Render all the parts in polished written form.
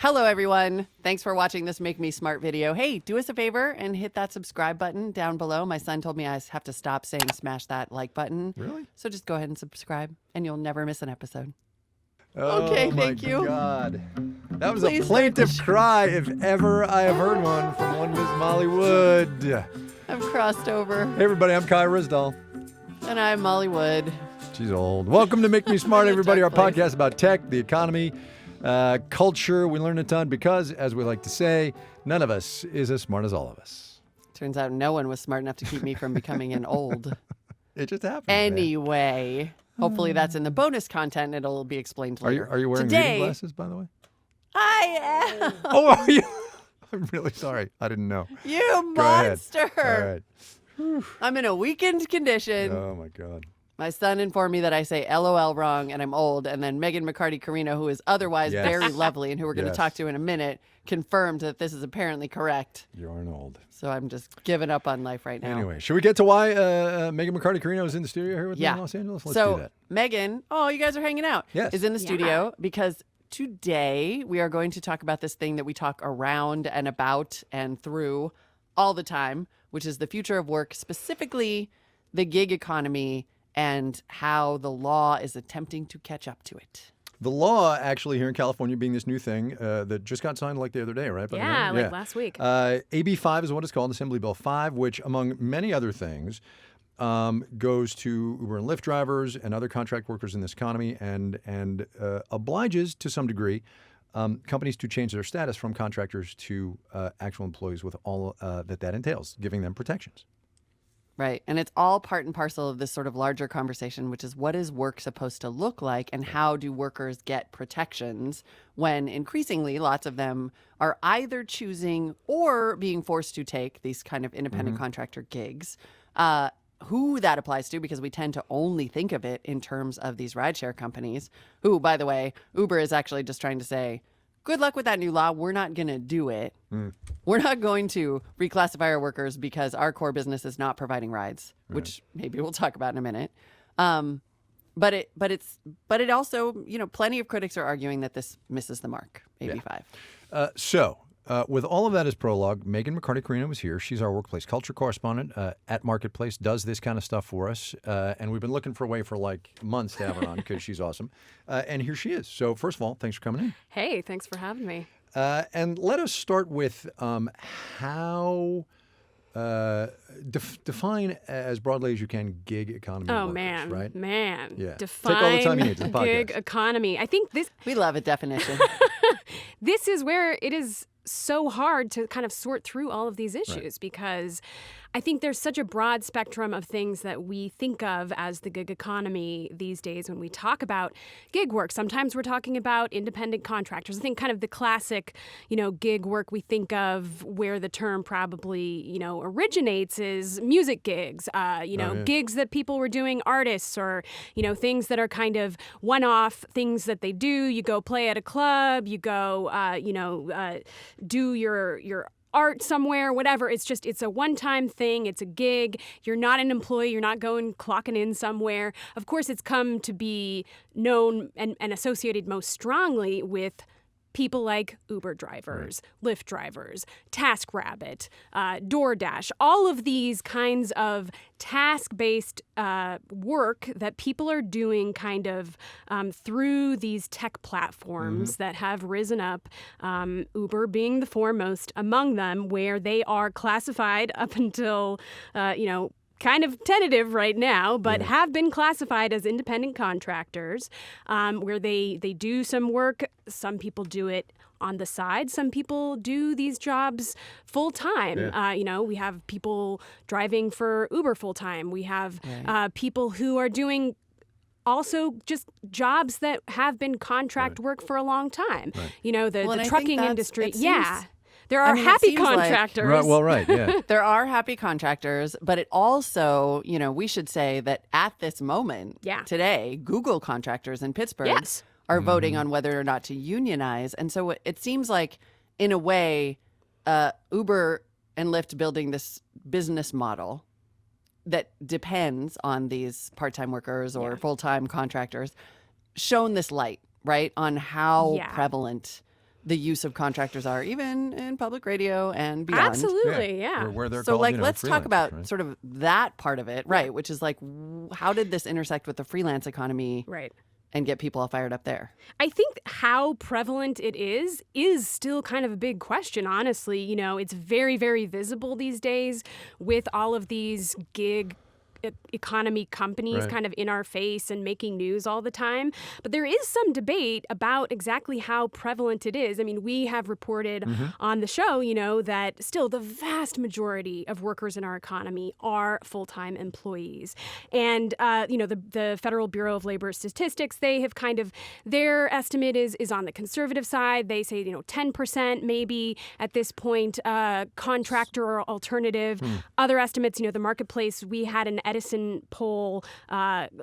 Hello, everyone. Thanks for watching this Make Me Smart video. Hey, do us a favor and hit that subscribe button down below. My son told me I have to stop saying smash that like button. Really? So just go ahead and subscribe and you'll never miss an episode. Oh, Okay, thank you. My God. That was Please a plaintive cry if ever I have heard one from one Miss Molly Wood. Hey, I've crossed over. everybody, I'm Kai Risdall. And I'm Molly Wood. She's old. Welcome to Make Me Smart, everybody, our Tech, please. podcast about tech, the economy, culture. We learn a ton because, as we like to say, none of us is as smart as all of us. Turns out no one was smart enough to keep me from becoming an old. It just happens. Man. Anyway, hopefully that's in the bonus content. It'll be explained Are later. you wearing Today, reading glasses, by the way? I am. Oh, are you? I'm really sorry. I didn't know. You Go ahead. monster. All right. I'm in a weakened condition. Oh, my God. My son informed me that I say LOL wrong and I'm old. And then Meghan McCarty Carino, who is otherwise Yes. very lovely and who we're going to Yes. talk to in a minute, confirmed that this is apparently correct. You aren't old. So I'm just giving up on life right now. Anyway, should we get to why Meghan McCarty Carino is in the studio here with me in Los Angeles? Let's do that. Meghan, oh, you guys are hanging out. Yes. Is in the studio because today we are going to talk about this thing that we talk around and about and through all the time, which is the future of work, specifically the gig economy and how the law is attempting to catch up to it. The law, actually, here in California, being this new thing that just got signed like the other day, right? Yeah, like last week. AB 5 is what it's called, Assembly Bill 5, which, among many other things, goes to Uber and Lyft drivers and other contract workers in this economy and obliges, to some degree, companies to change their status from contractors to actual employees with all that entails, giving them protections. Right. And it's all part and parcel of this sort of larger conversation, which is what is work supposed to look like and how do workers get protections when increasingly lots of them are either choosing or being forced to take these kind of independent contractor gigs. Who that applies to, because we tend to only think of it in terms of these rideshare companies, who, by the way, Uber is actually just trying to say, good luck with that new law. We're not going to do it. We're not going to reclassify our workers because our core business is not providing rides, which maybe we'll talk about in a minute. But it also, plenty of critics are arguing that this misses the mark, AB 5. With all of that as prologue, Meghan McCarty Carino is here. She's our workplace culture correspondent at Marketplace, does this kind of stuff for us. And we've been looking for a way for like months to have her on because she's awesome. And here she is. So first of all, thanks for coming in. Hey, thanks for having me. And let us start with how define as broadly as you can gig economy workers, right? Man. Yeah. Define Take all the time you need to the podcast. gig economy. I think We love a definition. this is where it is so hard to kind of sort through all of these issues because I think there's such a broad spectrum of things that we think of as the gig economy these days when we talk about gig work. Sometimes we're talking about independent contractors. I think kind of the classic, gig work we think of where the term probably, originates is music gigs, gigs that people were doing, artists or, things that are kind of one-off things that they do. You go play at a club, you go, do your art somewhere, whatever. It's a one-time thing. It's a gig. You're not an employee. You're not going clocking in somewhere. Of course, it's come to be known and associated most strongly with people like Uber drivers, Lyft drivers, TaskRabbit, DoorDash, all of these kinds of task-based work that people are doing kind of through these tech platforms that have risen up, Uber being the foremost among them, where they are classified up until, kind of tentative right now, but have been classified as independent contractors, where they do some work. Some people do it on the side. Some people do these jobs full time. We have people driving for Uber full time. We have people who are doing also just jobs that have been contract work for a long time. The trucking industry. There are happy contractors. There are happy contractors, but it also, we should say that at this moment, today, Google contractors in Pittsburgh are voting on whether or not to unionize. And so it seems like, in a way, Uber and Lyft building this business model that depends on these part-time workers or full-time contractors, shone this light, right, on how prevalent the use of contractors are, even in public radio and beyond. Absolutely, yeah. Or where they're So, called, like, let's talk freelancers, about right? sort of that part of it, right? Which is like, how did this intersect with the freelance economy Right. and get people all fired up there? I think how prevalent it is still kind of a big question, honestly. You know, it's very, very visible these days with all of these gig economy companies Right. kind of in our face and making news all the time. But there is some debate about exactly how prevalent it is. I mean, we have reported on the show, you know, that still the vast majority of workers in our economy are full-time employees. And, you know, the Federal Bureau of Labor Statistics, they have kind of, their estimate is on the conservative side. They say, you know, 10% maybe at this point, contractor or alternative. Other estimates, you know, the marketplace, we had an Edison poll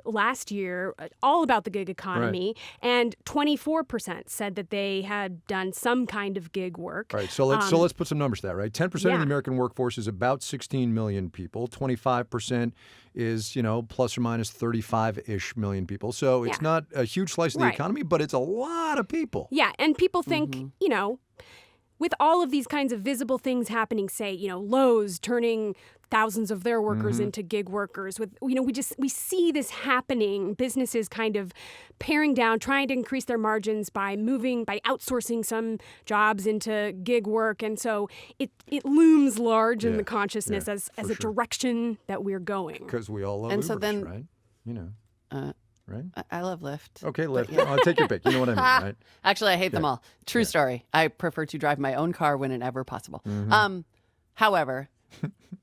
last year all about the gig economy, and 24% said that they had done some kind of gig work. All right, so let's put some numbers to that, right? 10% of Yeah. the American workforce is about 16 million people. 25% is, you know, plus or minus 35-ish million people. So it's Yeah. not a huge slice of the Right. economy, but it's a lot of people. Yeah, and people think, you know, with all of these kinds of visible things happening, say, you know, Lowe's turning thousands of their workers into gig workers, with, you know, we see this happening, businesses kind of paring down, trying to increase their margins by outsourcing some jobs into gig work. And so it looms large in Yeah, the consciousness yeah, as for a sure. direction that we're going. Because we all love And Ubers, so then- right? You know, right? I love Lyft. Okay, I'll take your pick. You know what I mean, right? Actually, I hate them all. True story. I prefer to drive my own car whenever possible. However,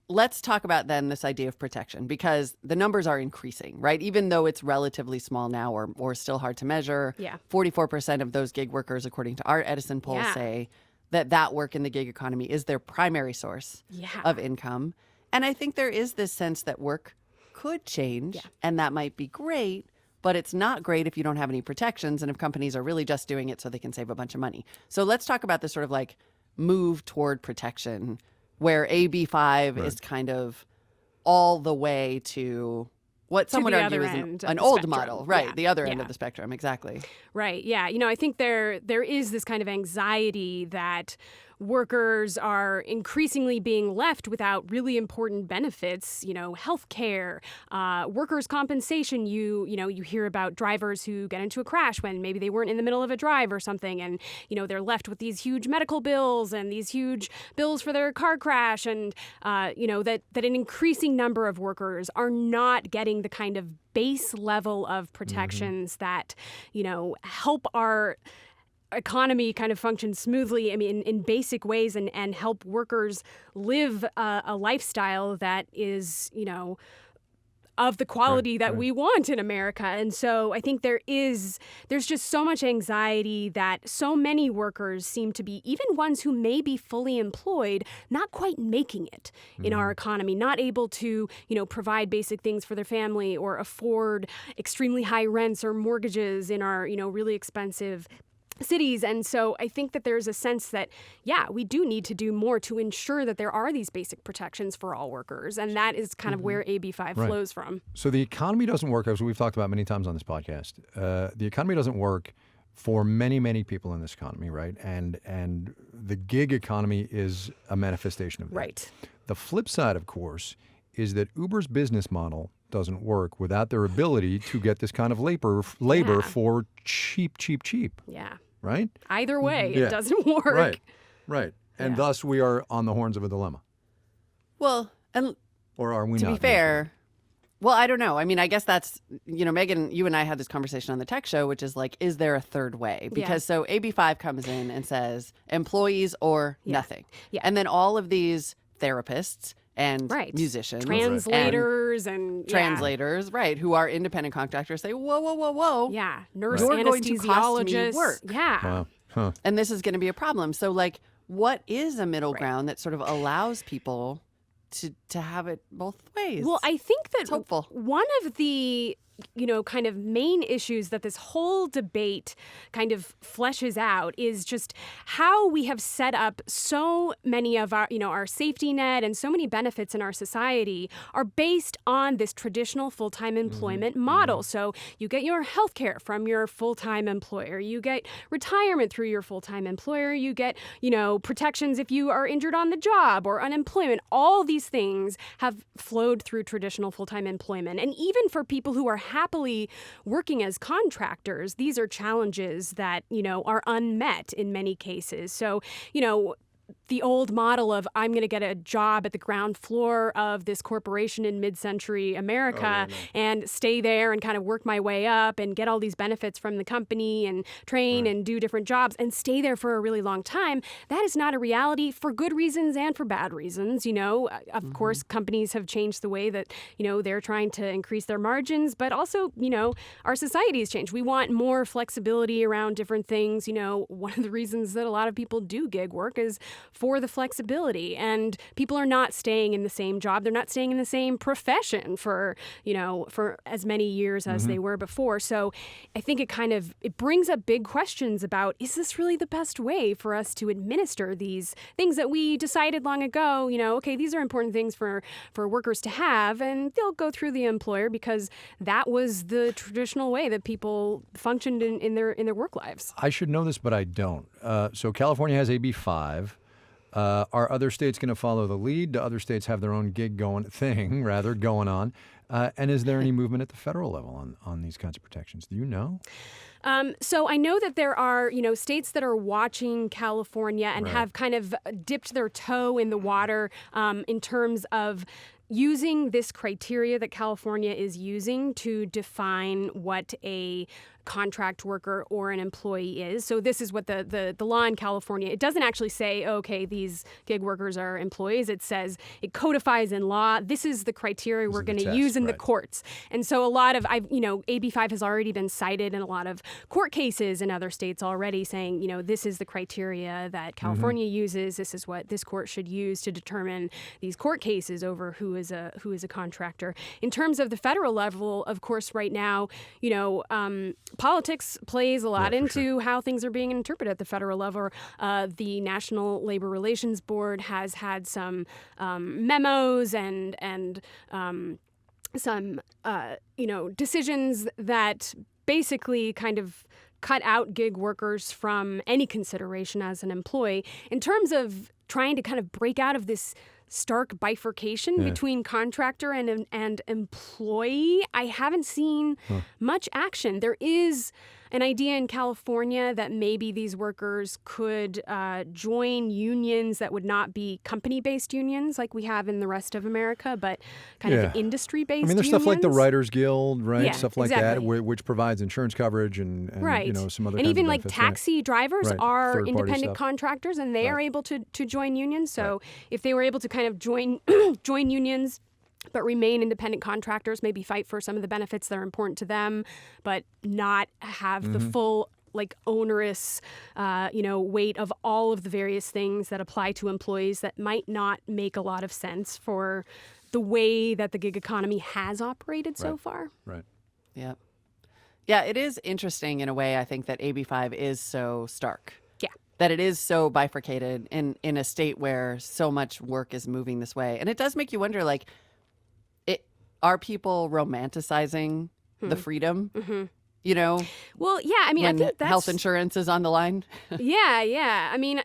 let's talk about then this idea of protection, because the numbers are increasing, right? Even though it's relatively small now or still hard to measure. Yeah. 44% of those gig workers, according to our Edison poll, Yeah. say that work in the gig economy is their primary source Yeah. of income. And I think there is this sense that work could change, and that might be great, but it's not great if you don't have any protections and if companies are really just doing it so they can save a bunch of money. So let's talk about this sort of like move toward protection, where AB5 is kind of all the way to what some would the argue other is end of an the old spectrum. model, right? Yeah. The other end Yeah. of the spectrum, exactly. Right. Yeah. You know, I think there is this kind of anxiety that workers are increasingly being left without really important benefits, you know, health care, workers' compensation. You hear about drivers who get into a crash when maybe they weren't in the middle of a drive or something. And, you know, they're left with these huge medical bills and these huge bills for their car crash. And, you know, that an increasing number of workers are not getting the kind of base level of protections that, you know, help our economy kind of function smoothly, I mean, in basic ways, and help workers live a lifestyle that is, you know, of the quality that we want in America. And so I think there's just so much anxiety that so many workers seem to be, even ones who may be fully employed, not quite making it in our economy, not able to, you know, provide basic things for their family or afford extremely high rents or mortgages in our, you know, really expensive cities. And so I think that there's a sense that, yeah, we do need to do more to ensure that there are these basic protections for all workers. And that is kind of where AB5 flows from. So the economy doesn't work, as we've talked about many times on this podcast. The economy doesn't work for many, many people in this economy, right? And the gig economy is a manifestation of that. Right. The flip side, of course, is that Uber's business model doesn't work without their ability to get this kind of labor for cheap. Yeah. Right? Either way, Yeah. it doesn't work. Right. And Yeah. thus we are on the horns of a dilemma. Well, and Or are we to not? be fair, well, I don't know. I mean, I guess that's, you know, Megan, you and I had this conversation on the tech show, which is like, is there a third way? Because so AB5 comes in and says employees or nothing. Yeah. And then all of these therapists and Right. musicians, Translators and and translators, right, who are independent contractors say, whoa. Yeah. Nurse You're going to cost me anesthesiologists. work. Yeah. Wow. Huh. And this is going to be a problem. So, like, what is a middle ground that sort of allows people to have it both ways? Well, I think that It's hopeful. one of the kind of main issues that this whole debate kind of fleshes out is just how we have set up so many of our safety net and so many benefits in our society are based on this traditional full-time employment model. So you get your health care from your full-time employer. You get retirement through your full-time employer. You get, protections if you are injured on the job or unemployment. All these things have flowed through traditional full-time employment. And even for people who are happily working as contractors, these are challenges that, are unmet in many cases. So, the old model of I'm going to get a job at the ground floor of this corporation in mid-century America and stay there and kind of work my way up and get all these benefits from the company and train and do different jobs and stay there for a really long time. That is not a reality for good reasons and for bad reasons. Of course, companies have changed the way that, they're trying to increase their margins, but also, our society has changed. We want more flexibility around different things. One of the reasons that a lot of people do gig work is for the flexibility, and people are not staying in the same job. They're not staying in the same profession for as many years as they were before. So I think it brings up big questions about, is this really the best way for us to administer these things that we decided long ago, okay, these are important things for workers to have, and they'll go through the employer because that was the traditional way that people functioned in their work lives. I should know this, but I don't. So California has AB 5. Are other states going to follow the lead? Do other states have their own gig going on? And is there any movement at the federal level on these kinds of protections? Do you know? So I know that there are, states that are watching California and have kind of dipped their toe in the water in terms of using this criteria that California is using to define what a contract worker or an employee is. So this is what the law in California, it doesn't actually say, okay, these gig workers are employees. It says, it codifies in law, this is the criteria we're going to use in the courts. And so a lot of, AB 5 has already been cited in a lot of court cases in other states already saying, this is the criteria that California uses. This is what this court should use to determine these court cases over who is a contractor. In terms of the federal level, of course, right now, politics plays a lot into how things are being interpreted at the federal level. The National Labor Relations Board has had some memos and some decisions that basically kind of cut out gig workers from any consideration as an employee. In terms of trying to kind of break out of this stark bifurcation between contractor and employee, I haven't seen much action. There is an idea in California that maybe these workers could join unions that would not be company-based unions like we have in the rest of America, but kind of industry-based unions. There's stuff like the Writers Guild, right? Yeah, stuff like that, which provides insurance coverage and some other and kinds even of like benefits, taxi drivers are third-party independent stuff. contractors, and they are able to join unions. So if they were able to kind of join unions but remain independent contractors, maybe fight for some of the benefits that are important to them, but not have the full onerous, weight of all of the various things that apply to employees that might not make a lot of sense for the way that the gig economy has operated so far. Right. Yeah. Yeah, it is interesting in a way, I think, that AB 5 is so stark. Yeah. That it is so bifurcated in a state where so much work is moving this way. And it does make you wonder, are people romanticizing the freedom? Well, yeah, I mean, I think that's... health insurance is on the line? Yeah. I mean,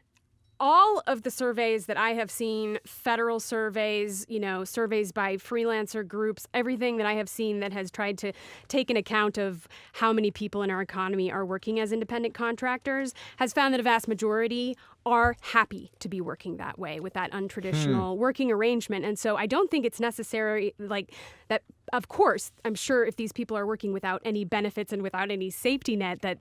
all of the surveys that I have seen, federal surveys, surveys by freelancer groups, everything that I have seen that has tried to take an account of how many people in our economy are working as independent contractors has found that a vast majority are happy to be working that way with that untraditional working arrangement. And so I don't think it's necessary that. Of course, I'm sure if these people are working without any benefits and without any safety net, that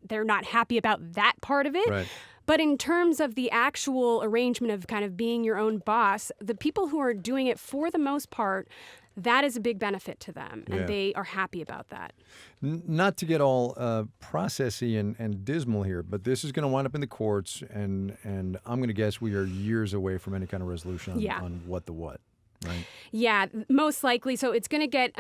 they're not happy about that part of it. Right. But in terms of the actual arrangement of kind of being your own boss, the people who are doing it for the most part, that is a big benefit to them, and they are happy about that. Not to get all processy and dismal here, but this is going to wind up in the courts, and I'm going to guess we are years away from any kind of resolution on what the what, right? Yeah, most likely. So it's going to get,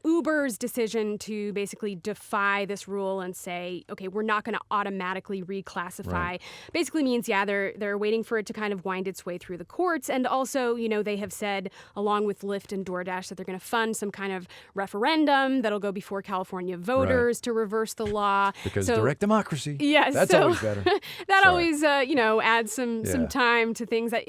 Uber's decision to basically defy this rule and say, okay, we're not going to automatically reclassify, basically means, they're waiting for it to kind of wind its way through the courts. And also, they have said, along with Lyft and DoorDash, that they're going to fund some kind of referendum that'll go before California voters to reverse the law. Because direct democracy. Yes. That's always better. That always, adds some time to things that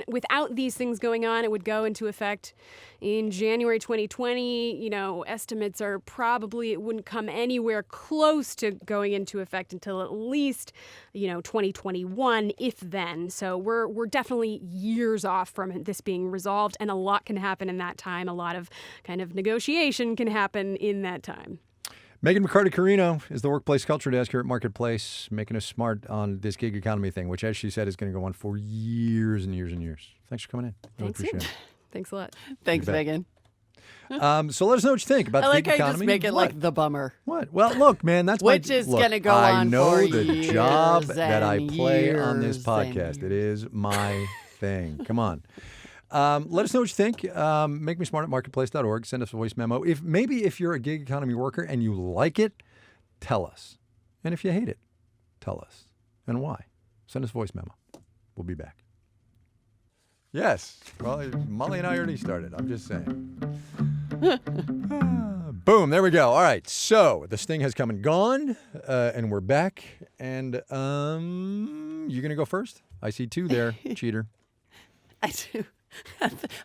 without these things going on, it would go into effect in January 2020. Estimates are probably it wouldn't come anywhere close to going into effect until at least, 2021, if then. So we're definitely years off from this being resolved, and a lot can happen in that time. A lot of kind of negotiation can happen in that time. Meghan McCarty Carino is the workplace culture desk here at Marketplace, making us smart on this gig economy thing, which, as she said, is going to go on for years and years and years. Thanks for coming in. Really Thanks, appreciate it. Thanks a lot. Thanks, Megan. So let us know what you think about I the like gig how you economy. just make it like the bummer. What? Well, look, man, that's Which is look, gonna go I on know for the years job that I and play on this years podcast. and It is my thing. Come on. Let us know what you think. Make me smart at marketplace.org. Send us a voice memo. If you're a gig economy worker and you like it, tell us. And if you hate it, tell us. And why? Send us a voice memo. We'll be back. Yes. Well, Molly and I already started. I'm just saying. Boom. There we go. All right. So the sting has come and gone, and we're back. And you going to go first? I see two there. Cheater. I do.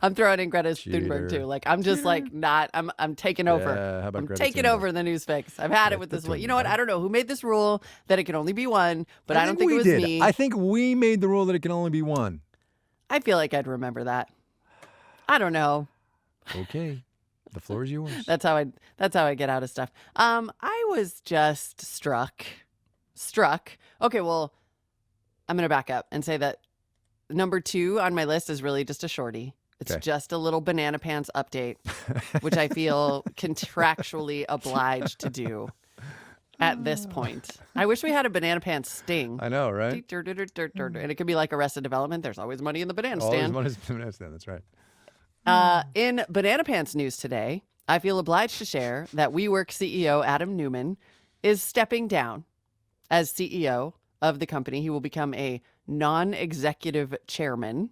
I'm throwing in Greta Thunberg too. Like I'm just like not. I'm taking over. Yeah, how about I'm Greta taking Thunberg? over the news fix. I've had it with this one. You know what? Thunberg. I don't know who made this rule that it can only be one, but I don't think it was did. me. I think we made the rule that it can only be one. I feel like I'd remember that. I don't know. Okay. The floor is yours. That's how I get out of stuff. I was just struck. Okay, well, I'm gonna back up and say that number 2 on my list is really just a shorty. It's Okay. just a little banana pants update, which I feel contractually obliged to do at this point. I wish we had a banana pants sting. I know, right? And it could be like Arrested Development. There's always money in the banana Always stand. one is banana stand. That's right. In Banana Pants news today, I feel obliged to share that WeWork CEO Adam Newman is stepping down as CEO of the company. He will become a non-executive chairman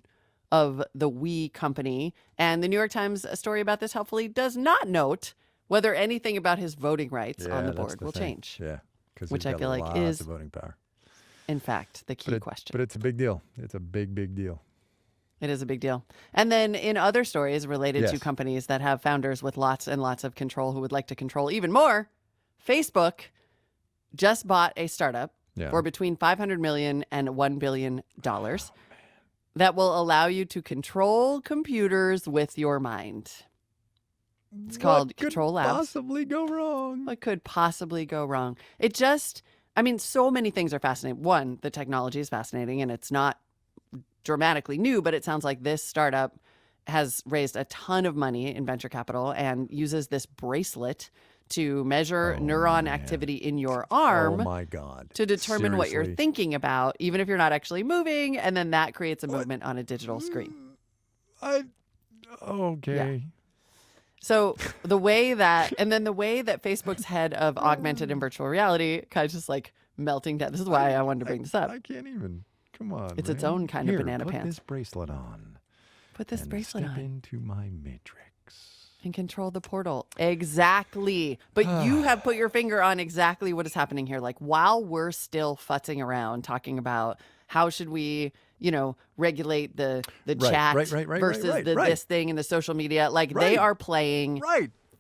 of the We company. And the New York Times story about this helpfully does not note whether anything about his voting rights on the that's board will thing. change. Yeah. Because Which I feel like lots is- of voting power. In fact, the key question. But it's a big deal. It's a big, big deal. It is a big deal. And then in other stories related to Yes. companies that have founders with lots and lots of control who would like to control even more, Facebook just bought a startup for between $500 million and $1 billion that will allow you to control computers with your mind. It's called What could Control Labs. possibly go wrong? What could possibly go wrong? So many things are fascinating. One, the technology is fascinating, and it's not dramatically new, but it sounds like this startup has raised a ton of money in venture capital and uses this bracelet to measure neuron activity in your arm Oh my God. to determine what you're Seriously. thinking about, even if you're not actually moving, and then that creates a movement on a digital screen. Okay. So the way that Facebook's head of augmented and virtual reality kind of just like melting down. This is why I wanted to bring this up. I can't even. Come on. It's its man. own kind of Here, banana put pants. this bracelet on. Put this and bracelet step on into my matrix. and control the portal. Exactly. But you have put your finger on exactly what is happening here. Like while we're still futzing around talking about how should we, regulate the chat versus this thing and the social media, like they are playing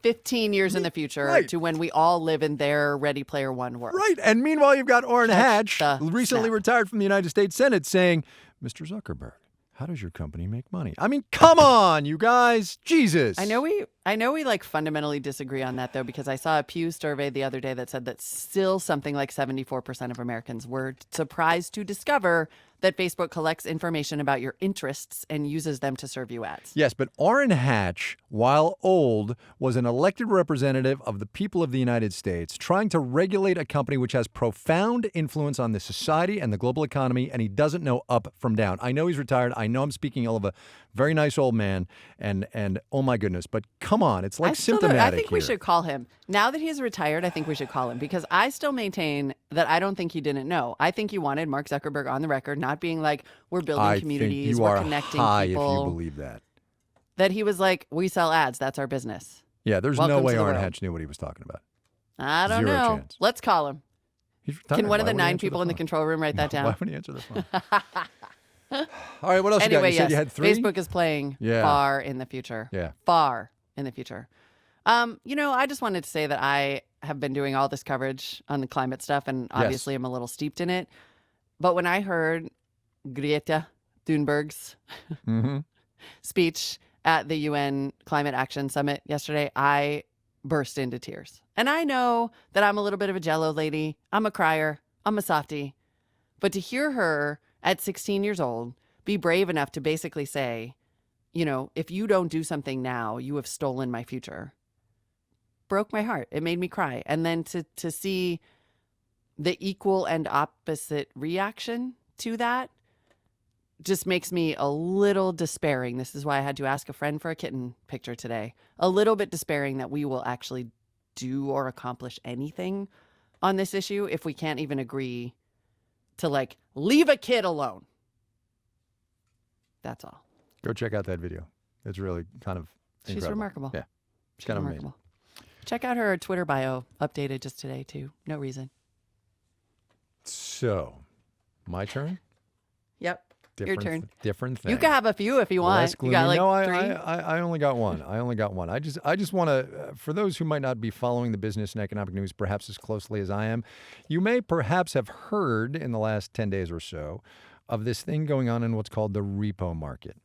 15 years in the future to when we all live in their Ready Player One world. Right. And meanwhile, you've got Orrin Hatch, the recently snap. retired from the United States Senate, saying, Mr. Zuckerberg, how does your company make money? I mean, come on, you guys. Jesus. I know we like fundamentally disagree on that though, because I saw a Pew survey the other day that said that still something like 74% of Americans were surprised to discover that Facebook collects information about your interests and uses them to serve you ads. Yes, but Orrin Hatch, while old, was an elected representative of the people of the United States, trying to regulate a company which has profound influence on the society and the global economy, and he doesn't know up from down. I know he's retired. I know I'm speaking ill of a very nice old man, and oh my goodness, but come on. It's like I symptomatic think we here. should call him. Now that he's retired, I think we should call him because I still maintain that I don't think he didn't know. I think he wanted Mark Zuckerberg on the record, not being like, we're building I communities, think you we're are connecting high people. if you believe that. That he was like, we sell ads, that's our business. Yeah, there's Welcome no way to the Orrin world. Hatch knew what he was talking about. I don't Zero know. chance. Let's call him. He's Can retired. one of Why the would he 9 answer people in the phone? control room write that down? Why would he answer the phone? All right, what else you got? Anyway, You said yes, you had 3? Facebook is playing Yeah. far in the future. Yeah. Far in the future. I just wanted to say that I have been doing all this coverage on the climate stuff, and obviously I'm a little steeped in it. But when I heard Greta Thunberg's speech at the UN Climate Action Summit yesterday, I burst into tears. And I know that I'm a little bit of a jello lady. I'm a crier. I'm a softie. But to hear her at 16 years old be brave enough to basically say, if you don't do something now, you have stolen my future, broke my heart. It made me cry. And then to see the equal and opposite reaction to that just makes me a little despairing. This is why I had to ask a friend for a kitten picture today. A little bit despairing that we will actually do or accomplish anything on this issue if we can't even agree to leave a kid alone. That's all. Go check out that video. It's really kind of She's incredible. remarkable. Yeah. She's kind of remarkable. Check out her Twitter bio, updated just today too. No reason. So, my turn? Yep. Your turn. Different thing. You can have a few if you want. Less You gloomy. got No, 3? I only got one. I just want to, for those who might not be following the business and economic news perhaps as closely as I am, you may perhaps have heard in the last 10 days or so of this thing going on in what's called the repo market.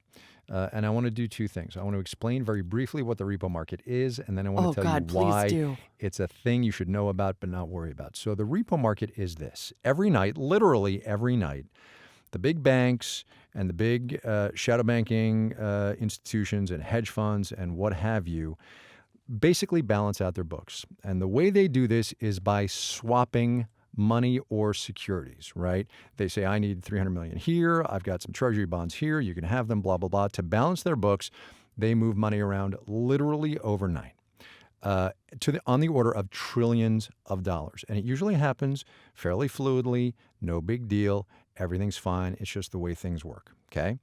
And I want to do 2 things. I want to explain very briefly what the repo market is, and then I want to tell you why it's a thing you should know about but not worry about. So the repo market is this. Every night, literally every night, the big banks and the big shadow banking institutions and hedge funds and what have you basically balance out their books. And the way they do this is by swapping money or securities, right? They say, I need $300 million here. I've got some treasury bonds here. You can have them, blah, blah, blah. To balance their books, they move money around literally overnight. On the order of trillions of dollars. And it usually happens fairly fluidly, no big deal. Everything's fine. It's just the way things work, okay?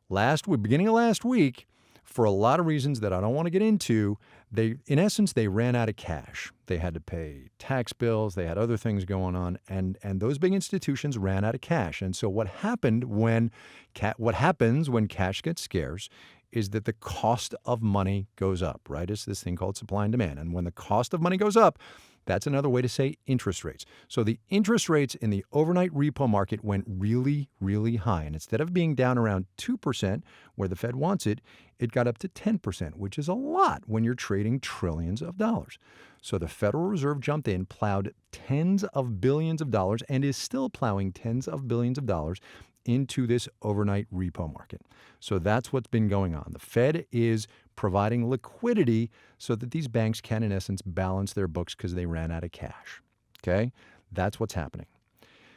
Beginning of last week, for a lot of reasons that I don't want to get into, in essence, they ran out of cash. They had to pay tax bills. They had other things going on, and those big institutions ran out of cash. And so what happens when cash gets scarce is that the cost of money goes up, right? It's this thing called supply and demand. And when the cost of money goes up, that's another way to say interest rates. So the interest rates in the overnight repo market went really, really high. And instead of being down around 2%, where the Fed wants it, it got up to 10%, which is a lot when you're trading trillions of dollars. So the Federal Reserve jumped in, plowed tens of billions of dollars, and is still plowing tens of billions of dollars into this overnight repo market. So that's what's been going on. The Fed is providing liquidity so that these banks can, in essence, balance their books because they ran out of cash. Okay? That's what's happening.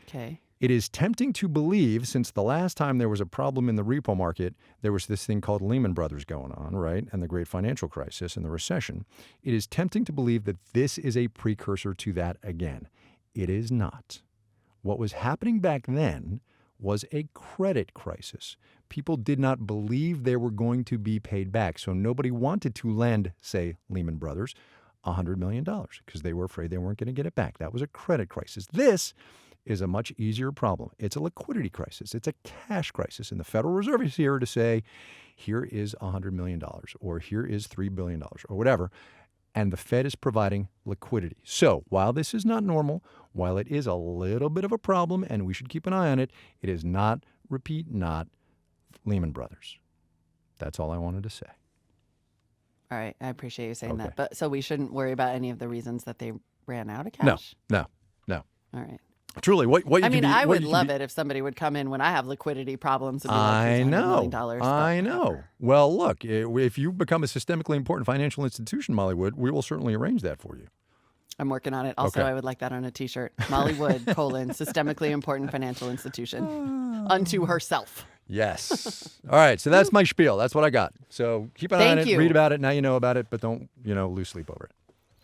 Okay. It is tempting to believe, since the last time there was a problem in the repo market, there was this thing called Lehman Brothers going on, right? And the great financial crisis and the recession. It is tempting to believe that this is a precursor to that again. It is not. What was happening back then was a credit crisis. People did not believe they were going to be paid back. So nobody wanted to lend, say, Lehman Brothers, $100 million because they were afraid they weren't going to get it back. That was a credit crisis. This is a much easier problem. It's a liquidity crisis. It's a cash crisis. And the Federal Reserve is here to say, here is $100 million or here is $3 billion or whatever. And the Fed is providing liquidity. So while this is not normal, while it is a little bit of a problem and we should keep an eye on it, it is not, repeat, not Lehman Brothers. That's all I wanted to say. All right. I appreciate you saying Okay. that. But so we shouldn't worry about any of the reasons that they ran out of cash? No. All right. Truly, what you I can mean, be, I what would you can love be- it if somebody would come in when I have liquidity problems and be like, I "Here's $100 know. million," but I know. whatever. Well, look, if you become a systemically important financial institution, Molly Wood, we will certainly arrange that for you. I'm working on it. Also, Okay. I would like that on a T-shirt. Molly Wood, systemically important financial institution unto herself. Yes. All right. So that's my spiel. That's what I got. So keep an eye on Thank it. you. Read about it. Now you know about it, but don't, lose sleep over it.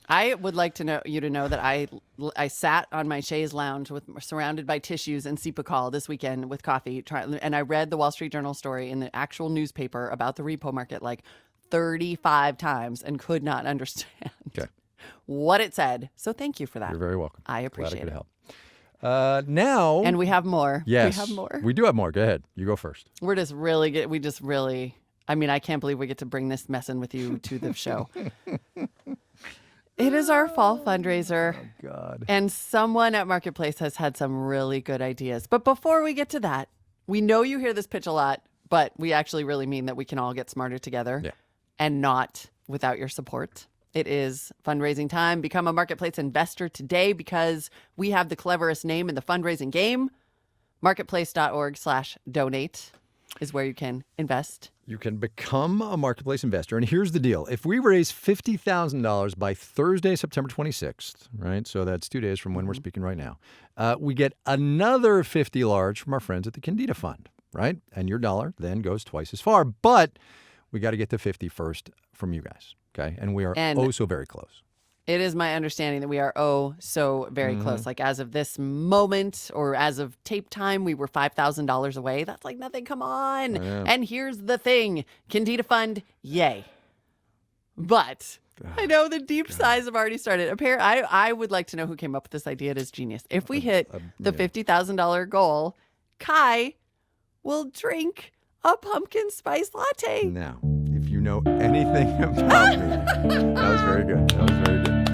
I would like to know that I sat on my chaise lounge surrounded by tissues and Call this weekend with coffee, and I read the Wall Street Journal story in the actual newspaper about the repo market like 35 times and could not understand what it said. So thank you for that. You're very welcome. I appreciate Glad I could it. help. Now. And we have more. Yes. We have more. We do have more. Go ahead. You go first. We're just really good. I can't believe we get to bring this messing with you to the show. It is our fall fundraiser. Oh, God. And someone at Marketplace has had some really good ideas. But before we get to that, we know you hear this pitch a lot, but we actually really mean that we can all get smarter together and not without your support. It is fundraising time. Become a Marketplace investor today because we have the cleverest name in the fundraising game. Marketplace.org/donate is where you can invest. You can become a Marketplace investor. And here's the deal. If we raise $50,000 by Thursday, September 26th, right? So that's 2 days from when we're speaking right now. We get another 50 large from our friends at the Candida Fund, right? And your dollar then goes twice as far. But we got to get to 50 first from you guys, okay? And we are so very close. It is my understanding that we are so very close. Like as of this moment or as of tape time, we were $5,000 away. That's like nothing. Come on. And here's the thing. Candida Fund, yay. But I know the deep sighs have already started. I would like to know who came up with this idea. It is genius. If we hit the $50,000 goal, Kai will drink a pumpkin spice latte. Now, if you know anything about me, that was very good.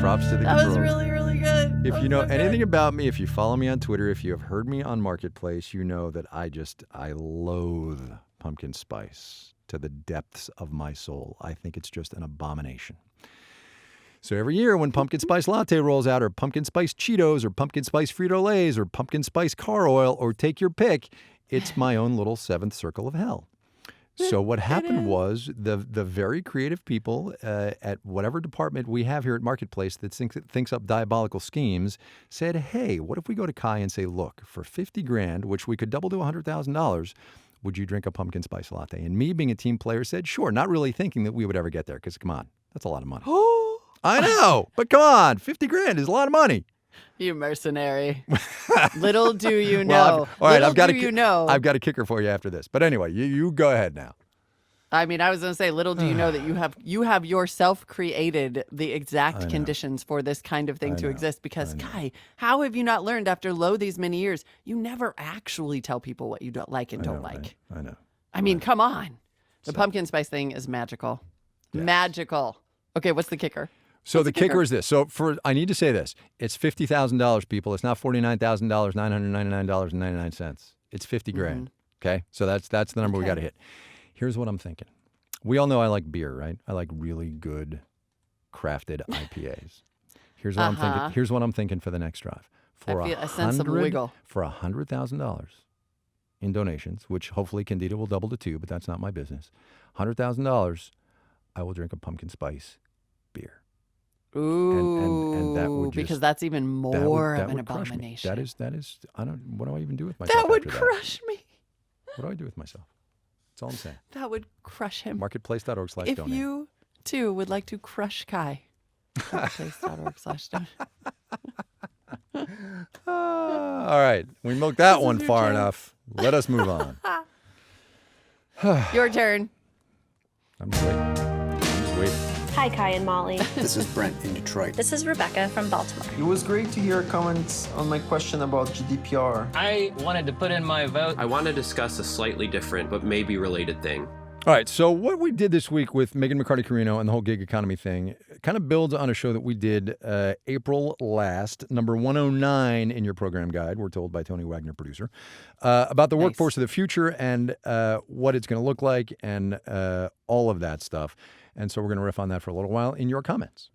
Props to the controller. That was really, really good. If you know anything about me, if you follow me on Twitter, if you have heard me on Marketplace, you know that I loathe pumpkin spice to the depths of my soul. I think it's just an abomination. So every year when pumpkin spice latte rolls out, or pumpkin spice Cheetos, or pumpkin spice Frito-Lays, or pumpkin spice car oil, or take your pick, it's my own little seventh circle of hell. So what happened was the very creative people at whatever department we have here at Marketplace that thinks up diabolical schemes said, hey, what if we go to Kai and say, look, for $50,000, which we could double to $100,000, would you drink a pumpkin spice latte? And me being a team player said, sure, not really thinking that we would ever get there because, come on, that's a lot of money. I know, but come on, $50,000 is a lot of money. You mercenary. Little do you know. Well, I've got a kicker for you after this. But anyway, you go ahead now. I mean, I was going to say, little do you know that you have yourself created the exact conditions for this kind of thing to exist. Because, Kai, how have you not learned after these many years? You never actually tell people what you don't like and don't like. I know. I mean, come on. The pumpkin spice thing is magical. Yes. Magical. Okay, what's the kicker? So the kicker is this. So I need to say this. It's $50,000, people. It's not $49,000, $999.99. It's $50,000. Okay? So that's the number we got to hit. Here's what I'm thinking. We all know I like beer, right? I like really good crafted IPAs. Here's what I'm thinking. Here's what I'm thinking for the next drive. I sense some wiggle. For $100,000 in donations, which hopefully Candida will double to 2, but that's not my business. $100,000, I will drink a pumpkin spice beer. Ooh, and that would because that's even more of an abomination. That is. What do I even do with myself? That would crush me. What do I do with myself? That's all I'm saying. That would crush him. Marketplace.org/donate. If you too would like to crush Kai, marketplace.org/donate. All right, we milked that one far enough. Let us move on. Your turn. I'm just waiting. Hi, Kai and Molly. This is Brent in Detroit. This is Rebecca from Baltimore. It was great to hear comments on my question about GDPR. I wanted to put in my vote. I want to discuss a slightly different but maybe related thing. All right, so what we did this week with Meghan McCarty Carino and the whole gig economy thing kind of builds on a show that we did April last, number 109 in your program guide, we're told by Tony Wagner, producer, about the workforce of the future and what it's going to look like and all of that stuff. And so we're going to riff on that for a little while in your comments.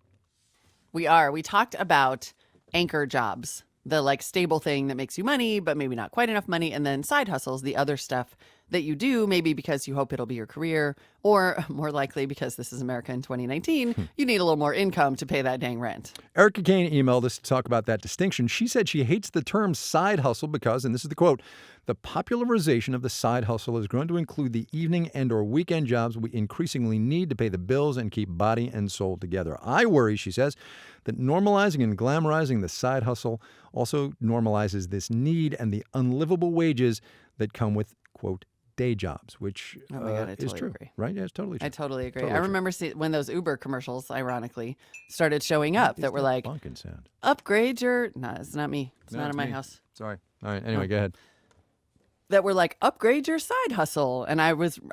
We are. We talked about anchor jobs, the like stable thing that makes you money, but maybe not quite enough money, and then side hustles, the other stuff that you do, maybe because you hope it'll be your career, or more likely because this is America in 2019, you need a little more income to pay that dang rent. Erica Kane emailed us to talk about that distinction. She said she hates the term side hustle because, and this is the quote, the popularization of the side hustle has grown to include the evening and or weekend jobs we increasingly need to pay the bills and keep body and soul together. I worry, she says, that normalizing and glamorizing the side hustle also normalizes this need and the unlivable wages that come with, quote, day jobs, which Oh my God, I is totally true, agree. right? Yeah, it's totally true. I totally agree. Totally I true. remember when those Uber commercials, ironically, started showing up that were like, bunkin' sound. upgrade your... No, it's not me. It's No, not it's in my me. house. Sorry. All right. Anyway, go ahead. That were like, upgrade your side hustle. And I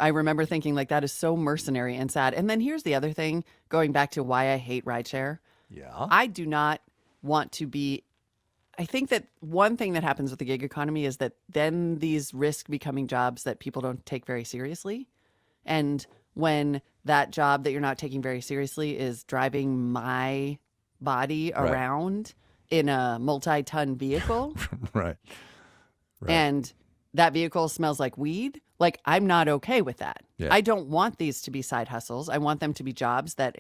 remember thinking like, that is so mercenary and sad. And then here's the other thing, going back to why I hate rideshare. Yeah. I do not want to be... I think that one thing that happens with the gig economy is that then these risk becoming jobs that people don't take very seriously. And when that job that you're not taking very seriously is driving my body Right. around in a multi-ton vehicle Right. and that vehicle smells like weed, like I'm not okay with that. Yeah. I don't want these to be side hustles. I want them to be jobs that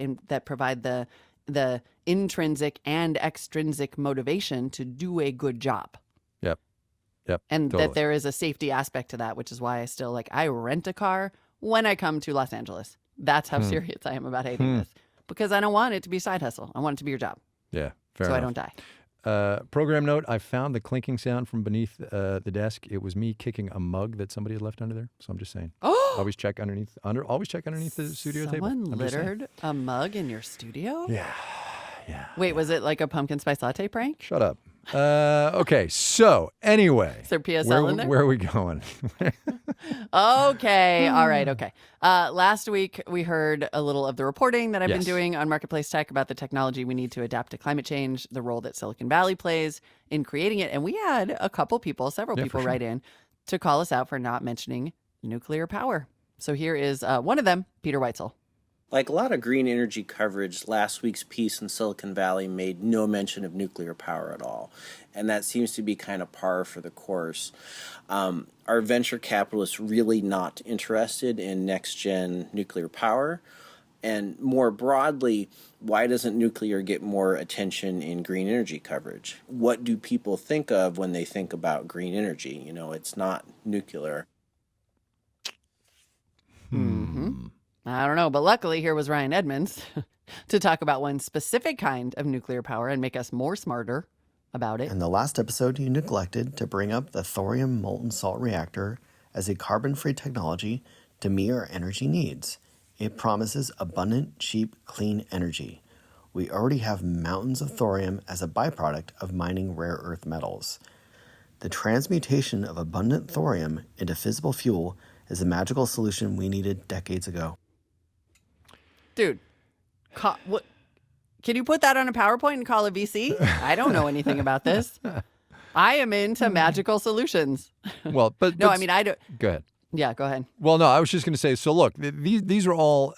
provide the intrinsic and extrinsic motivation to do a good job. Yep. Yep. And totally. that there is a safety aspect to that, which is why I still I rent a car when I come to Los Angeles. That's how serious I am about hating this, because I don't want it to be side hustle. I want it to be your job. Yeah. Fair so enough. I don't die. Program note, I found the clinking sound from beneath the desk. It was me kicking a mug that somebody had left under there. So I'm just saying. Oh, Always check underneath the studio table. someone I'm just saying. littered a mug in your studio? Yeah. Yeah. Wait, was it like a pumpkin spice latte prank? Shut up. Okay. So anyway. Is there PSL in there? Where are we going? Okay. All right. Okay. Last week, we heard a little of the reporting that I've been Yes. doing on Marketplace Tech about the technology we need to adapt to climate change, the role that Silicon Valley plays in creating it. And we had several Yeah, people for sure. write in to call us out for not mentioning nuclear power. So here is one of them, Peter Weitzel. Like a lot of green energy coverage, last week's piece in Silicon Valley made no mention of nuclear power at all. And that seems to be kind of par for the course. Are venture capitalists really not interested in next-gen nuclear power? And more broadly, why doesn't nuclear get more attention in green energy coverage? What do people think of when they think about green energy? You know, it's not nuclear. I don't know, but luckily here was Ryan Edmonds to talk about one specific kind of nuclear power and make us more smarter about it. In the last episode, you neglected to bring up the thorium molten salt reactor as a carbon-free technology to meet our energy needs. It promises abundant, cheap, clean energy. We already have mountains of thorium as a byproduct of mining rare earth metals. The transmutation of abundant thorium into fissile fuel is a magical solution we needed decades ago. Dude, what? Can you put that on a PowerPoint and call a VC? I don't know anything about this. I am into magical solutions. Well, but No, I mean, I don't. Go ahead. Yeah, go ahead. Well, no, I was just going to say, so look, these are all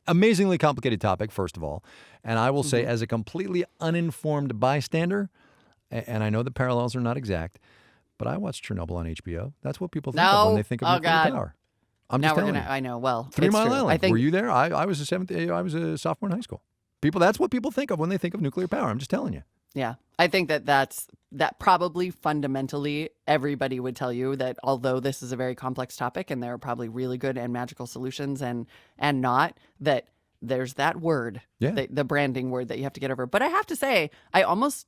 amazingly complicated topic, first of all. And I will say, as a completely uninformed bystander, and I know the parallels are not exact, but I watched Chernobyl on HBO. That's what people think of when they think of nuclear power. I'm now just we're telling gonna. you. I know. Well, 3 it's Mile true. Island. I think. Were you there? I was a sophomore in high school. That's what people think of when they think of nuclear power. I'm just telling you. Yeah, I think that probably fundamentally everybody would tell you that although this is a very complex topic and there are probably really good and magical solutions and not, that there's that word, the branding word that you have to get over. But I have to say, I almost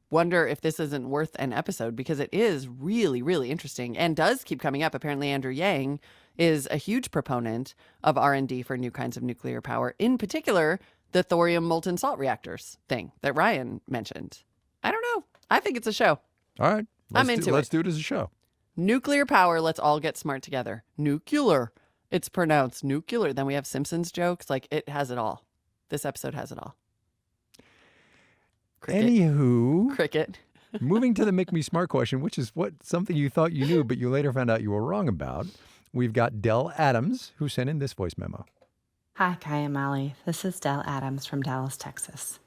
wonder if this isn't worth an episode because it is really, really interesting and does keep coming up. Apparently, Andrew Yang is a huge proponent of R&D for new kinds of nuclear power, in particular, the thorium molten salt reactors thing that Ryan mentioned. I don't know. I think it's a show. All right. Let's do it as a show. Nuclear power. Let's all get smart together. Nuclear. It's pronounced nuclear. Then we have Simpsons jokes. Like, it has it all. This episode has it all. Cricket. Anywho, Cricket. moving to the Make Me Smart question, which is something you thought you knew, but you later found out you were wrong about. We've got Dell Adams, who sent in this voice memo. Hi, Kai and Molly. This is Dell Adams from Dallas, Texas.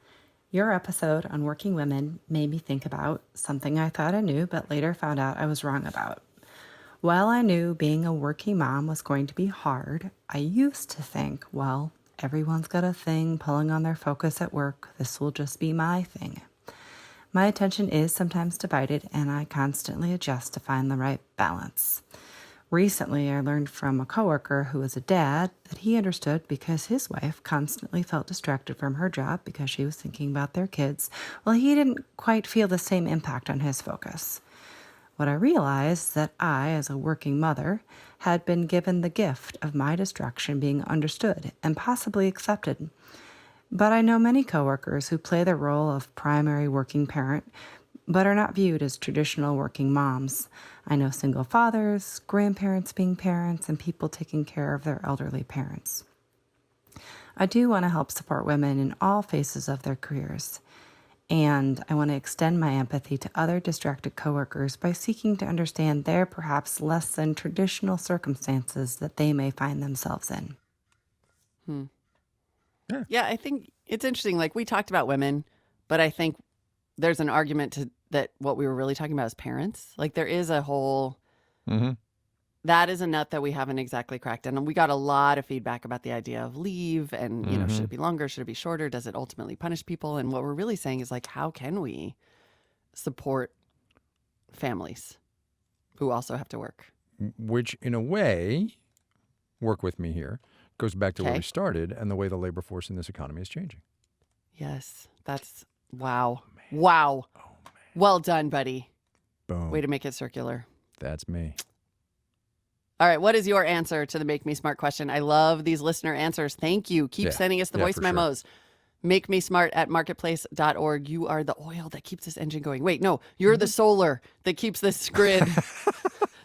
Your episode on working women made me think about something I thought I knew, but later found out I was wrong about. While I knew being a working mom was going to be hard, I used to think, well, everyone's got a thing pulling on their focus at work. This will just be my thing. My attention is sometimes divided, and I constantly adjust to find the right balance. Recently, I learned from a coworker who was a dad that he understood because his wife constantly felt distracted from her job because she was thinking about their kids. Well, he didn't quite feel the same impact on his focus. What I realized is that I, as a working mother, had been given the gift of my distraction being understood and possibly accepted. But I know many coworkers who play the role of primary working parent, but are not viewed as traditional working moms. I know single fathers, grandparents being parents, and people taking care of their elderly parents. I do want to help support women in all phases of their careers. And I want to extend my empathy to other distracted coworkers by seeking to understand their perhaps less than traditional circumstances that they may find themselves in. Yeah, I think it's interesting. Like, we talked about women, but I think there's an argument that what we were really talking about is parents. Like, there is a whole... That is a nut that we haven't exactly cracked. And we got a lot of feedback about the idea of leave and, you know, should it be longer? Should it be shorter? Does it ultimately punish people? And what we're really saying is, like, how can we support families who also have to work? Which, in a way, work with me here, goes back to where Okay. we started and the way the labor force in this economy is changing. Yes, that's... Wow. Wow. Well done, buddy. Boom. Way to make it circular. That's me. All right, what is your answer to the Make Me Smart question? I love these listener answers. Thank you. Keep sending us the voice for sure. memos. MakeMeSmart@marketplace.org. You are the oil that keeps this engine going. Wait, no, you're the solar that keeps this grid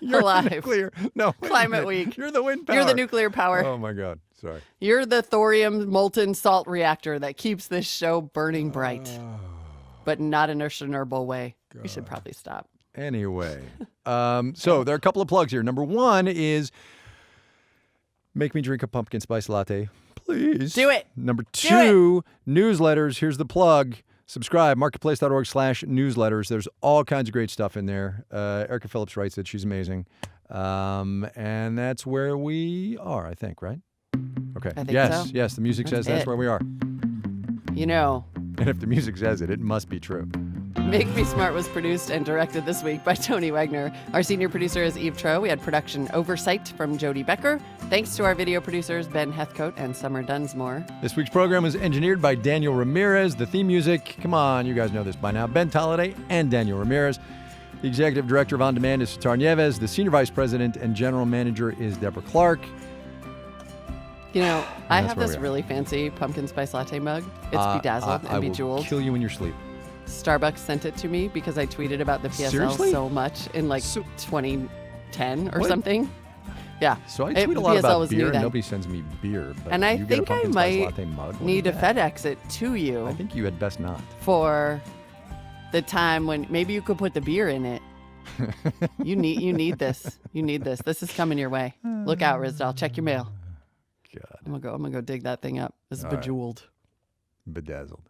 alive. Nuclear. No. wait a Climate minute. week. You're the wind power. You're the nuclear power. Oh, my God. Sorry. You're the thorium molten salt reactor that keeps this show burning bright, but not in a Chernobyl way. We should probably stop. Anyway, so there are a couple of plugs here. Number one is make me drink a pumpkin spice latte, please. Do it. Number two, newsletters. Here's the plug. Subscribe, marketplace.org/newsletters. There's all kinds of great stuff in there. Erica Phillips writes it. She's amazing. And that's where we are, I think, right? Okay. I think yes, so. yes, the music says that's it. where we are. You know, And if the music says it, it must be true. Make Me Smart was produced and directed this week by Tony Wagner. Our senior producer is Eve Tro. We had production oversight from Jody Becker. Thanks to our video producers, Ben Heathcote and Summer Dunsmore. This week's program was engineered by Daniel Ramirez. The theme music, come on, you guys know this by now, Ben Tolliday and Daniel Ramirez. The executive director of On Demand is Sitar Nieves. The senior vice president and general manager is Deborah Clark. You know, I that's have where this we are. really fancy pumpkin spice latte mug. It's bedazzled I and will bejeweled. kill you in your sleep. Starbucks sent it to me because I tweeted about the PSL Seriously? so much in like 2010 or What? something. Yeah. So I tweet a lot PSL about was beer, new and then. nobody sends me beer. But And I you get a think I pumpkin spice might latte mug? What need is to that? FedEx it to you I think you had best not. for the time when maybe you could put the beer in it. You need this. You need this. This is coming your way. Look out, Rizdal. Check your mail. God. I'm gonna go dig that thing up. It's All right. bejeweled. Bedazzled.